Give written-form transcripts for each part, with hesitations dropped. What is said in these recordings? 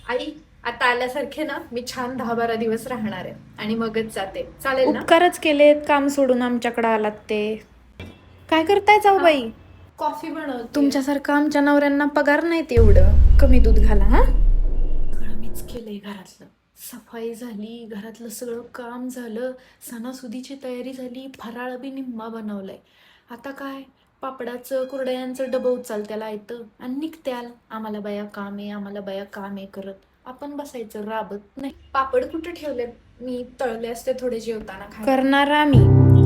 आई, आता आल्यासारखे ना मी छान 10-12 दिवस राहणार आहे आणि मगच जाते, चालेल ना? उपकारच केलेत, काम सोडून आमच्याकडे आलात ते. काय करताय हा, जाऊबाई? कॉफी बनवतेय. तुमच्यासारखं आमच्या नवऱ्यांना पगार नाहीत एवढं. कमी दूध घाला हा. सगळं मीच केलंय घरातलं. सफाई झाली, घरातलं सगळं काम झालं, सणासुदीची तयारी झाली, फराळ बी निम्मा बनवलाय. आता काय, पापडाचं कुरडयांचं डबं उचलत्याला येतं आणि निघत्याल. आम्हाला बाया काम आहे, आम्हाला बाया काम आहे करत. आपण बसायचं राबत नाही. पापड कुठे ठेवले? मी तळले असते थोडे जेवताना खायला. करणार आम्ही,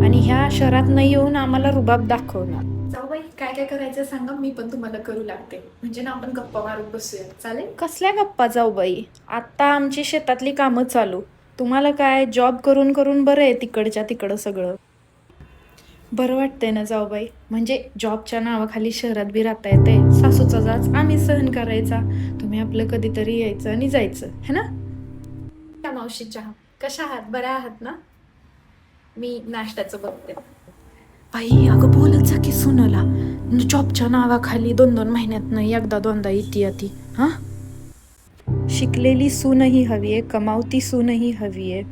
आणि ह्या शहरात नाही येऊन आम्हाला रुबाब दाखवणार. जाऊबाई, काय काय करायचं सांगा, मी पण तुम्हाला करू लागते. म्हणजे ना आपण गप्पा मारत बसूया, चालेल? कसल्या गप्पा जाऊबाई? आत्ता आमची शेतातली कामं चालू. तुम्हाला काय, जॉब करून करून बरं आहे तिकडच्या तिकडं सगळं. बरं वाटतंय ना जाऊबाई? म्हणजे जॉबच्या नावाखाली शहरात बी राहता येते. सासूचा जाच आम्ही सहन करायचा, तुम्ही आपलं कधीतरी यायचं आणि जायचं, है ना? त्या मावशी चहा कशा आहात? बऱ्या आहात ना? मी नाश्त्याचं बघते. बाई, अगं बोलत जा की सुनाला. जॉबच्या नावाखाली 2-2 महिन्यातनं एकदा दोनदा येते ती. हा, शिकलेली सूनही हवी आहे, कमावती सूनही हवी आहे,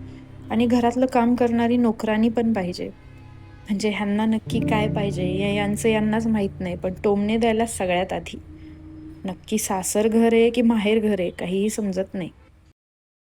आणि घरातलं काम करणारी नोकरानी पण पाहिजे. म्हणजे ह्यांना नक्की काय पाहिजे यांचं यांनाच माहीत नाही, पण टोमणे द्यायला सगळ्यात आधी. नक्की सासर घर आहे की माहेर घर आहे काहीही समजत नाही.